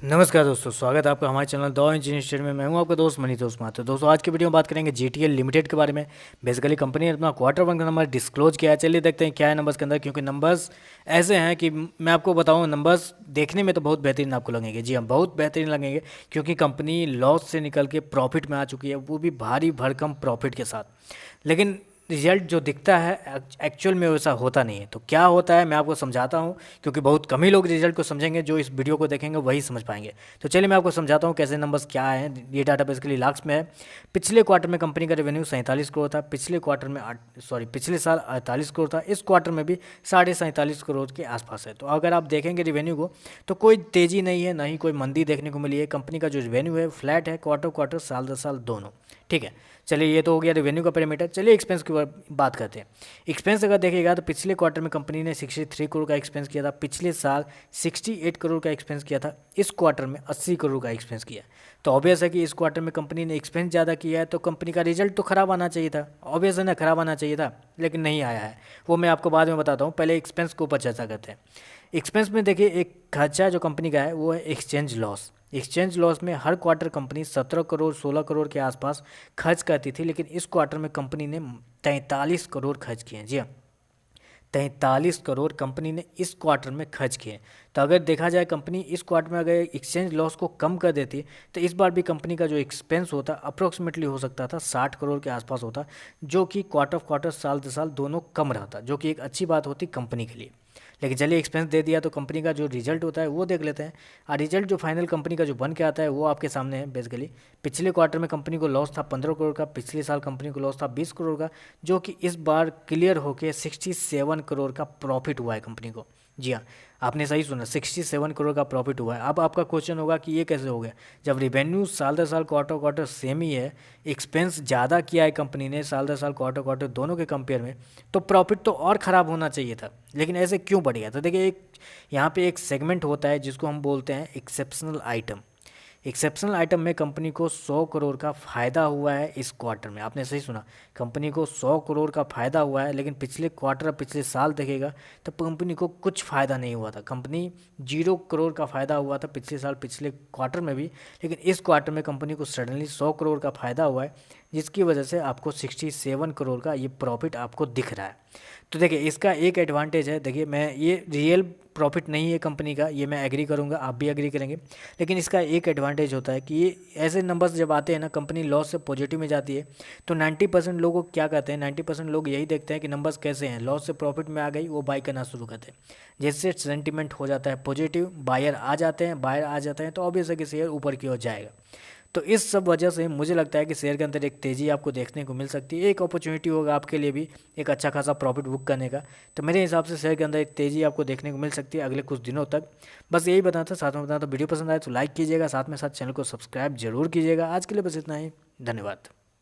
नमस्कार दोस्तों, स्वागत है आपका हमारे चैनल द इंजीनियर स्टडी में। मैं हूं आपका दोस्त मनीष दोस्त माथुर। दोस्तों आज की वीडियो में बात करेंगे जीटीएल लिमिटेड के बारे में। बेसिकली कंपनी ने अपना क्वार्टर वन का नंबर डिस्क्लोज किया है। चलिए देखते हैं क्या है नंबर्स के अंदर, क्योंकि नंबर्स ऐसे हैं कि मैं आपको बताऊं, नंबर्स देखने में तो बहुत बेहतरीन आपको लगेंगे। जी हाँ, बहुत बेहतरीन लगेंगे, क्योंकि कंपनी लॉस से निकल के प्रॉफिट में आ चुकी है, वो भी भारी भरकम प्रॉफिट के साथ। लेकिन रिजल्ट जो दिखता है एक्चुअल में वैसा होता नहीं है। तो क्या होता है मैं आपको समझाता हूँ, क्योंकि बहुत कम ही लोग रिजल्ट को समझेंगे, जो इस वीडियो को देखेंगे वही समझ पाएंगे। तो चलिए मैं आपको समझाता हूँ कैसे नंबर्स क्या हैं। ये डाटा बेसिकली लाख्स में है। पिछले क्वार्टर में कंपनी का रेवेन्यू 47 करोड़ था। पिछले क्वार्टर में पिछले साल 48 करोड़ था। इस क्वार्टर में भी 47.5 करोड़ के आसपास है। तो अगर आप देखेंगे रेवेन्यू को, तो कोई तेज़ी नहीं है, ना ही कोई मंदी देखने को मिली है। कंपनी का जो रेवेन्यू है फ्लैट है, क्वार्टर क्वार्टर साल दर साल दोनों। ठीक है, चलिए ये तो हो गया रेवेन्यू का पैरामीटर। चलिए एक्सपेंस की बात करते हैं। एक्सपेंस अगर देखिएगा तो पिछले क्वार्टर में कंपनी ने 63 करोड़ का एक्सपेंस किया था। पिछले साल 68 करोड़ का एक्सपेंस किया था। इस क्वार्टर में 80 करोड़ का एक्सपेंस किया। तो ऑब्वियस है कि इस क्वार्टर में कंपनी ने एक्सपेंस ज़्यादा किया है, तो कंपनी का रिजल्ट तो खराब आना चाहिए था। ऑब्वियस है ना, खराब आना चाहिए था, लेकिन नहीं आया है। वो मैं आपको बाद में बताता हूँ, पहले एक्सपेंस के ऊपर चर्चा करते हैं। एक्सपेंस में देखिए, एक खर्चा जो कंपनी का है वो है एक्सचेंज लॉस। एक्सचेंज लॉस में हर क्वार्टर कंपनी 17 करोड़ 16 करोड़ के आसपास खर्च करती थी, लेकिन इस क्वार्टर में कंपनी ने 43 करोड़ खर्च किए हैं। जी हाँ, 43 करोड़ कंपनी ने इस क्वार्टर में खर्च किए। तो अगर देखा जाए कंपनी इस क्वार्टर में अगर एक्सचेंज लॉस को कम कर देती, तो इस बार भी कंपनी का जो एक्सपेंस होता अप्रोक्सीमेटली हो सकता था 60 करोड़ के आसपास होता, जो कि क्वार्टर क्वार्टर साल दर साल दोनों कम रहता, जो कि एक अच्छी बात होती कंपनी के लिए। लेकिन चलिए एक्सपेंस दे दिया, तो कंपनी का जो रिजल्ट होता है वो देख लेते हैं। और रिजल्ट जो फाइनल कंपनी का जो बन के आता है वो आपके सामने है। बेसिकली पिछले क्वार्टर में कंपनी को लॉस था 15 करोड़ का। पिछले साल कंपनी को लॉस था 20 करोड़ का, जो कि इस बार क्लियर होके 67 करोड़ का प्रॉफिट हुआ है कंपनी को। जी हाँ, आपने सही सुना, 67 करोड़ का प्रॉफिट हुआ है। अब आपका क्वेश्चन होगा कि ये कैसे हो गया, जब रिवेन्यू साल दर साल क्वार्टर क्वार्टर सेम ही है, एक्सपेंस ज़्यादा किया है कंपनी ने साल दर साल क्वार्टर क्वार्टर दोनों के कंपेयर में, तो प्रॉफिट तो और ख़राब होना चाहिए था। लेकिन ऐसे क्यों बढ़ गया? तो देखिए, एक यहाँ पे एक सेगमेंट होता है जिसको हम बोलते हैं एक्सेप्शनल आइटम। एक्सेप्शनल आइटम में कंपनी को 100 करोड़ का फ़ायदा हुआ है इस क्वार्टर में। आपने सही सुना, कंपनी को 100 करोड़ का फ़ायदा हुआ है। लेकिन पिछले क्वार्टर पिछले साल देखेगा तो कंपनी को कुछ फ़ायदा नहीं हुआ था। कंपनी 0 करोड़ का फ़ायदा हुआ था पिछले साल पिछले क्वार्टर में भी, लेकिन इस क्वार्टर में कंपनी को सडनली 100 करोड़ का फ़ायदा हुआ है, जिसकी वजह से आपको 67 करोड़ का ये प्रॉफिट आपको दिख रहा है। तो देखिए, इसका एक एडवांटेज है। देखिए, मैं ये रियल प्रॉफिट नहीं है कंपनी का, ये मैं एग्री करूँगा, आप भी एग्री करेंगे। लेकिन इसका एक एडवांटेज होता है कि ये ऐसे नंबर्स जब आते हैं ना, कंपनी लॉस से पॉजिटिव में जाती है, तो 90% लोग क्या कहते हैं, 90% लोग यही देखते हैं कि नंबर्स कैसे हैं, लॉस से प्रॉफिट में आ गई, वो बाई करना शुरू करते हैं। जैसे सेंटिमेंट हो जाता है पॉजिटिव, बायर आ जाते हैं, बायर आ जाते हैं, तो ऑब्वियस है कि शेयर ऊपर की ओर जाएगा। तो इस सब वजह से मुझे लगता है कि शेयर के अंदर एक तेज़ी आपको देखने को मिल सकती है। एक अपॉर्चुनिटी होगा आपके लिए भी एक अच्छा खासा प्रॉफिट बुक करने का। तो मेरे हिसाब से शेयर के अंदर एक तेज़ी आपको देखने को मिल सकती है अगले कुछ दिनों तक। बस यही बताना था, साथ में बताना था। वीडियो पसंद आए तो लाइक कीजिएगा, साथ में साथ चैनल को सब्सक्राइब जरूर कीजिएगा। आज के लिए बस इतना ही, धन्यवाद।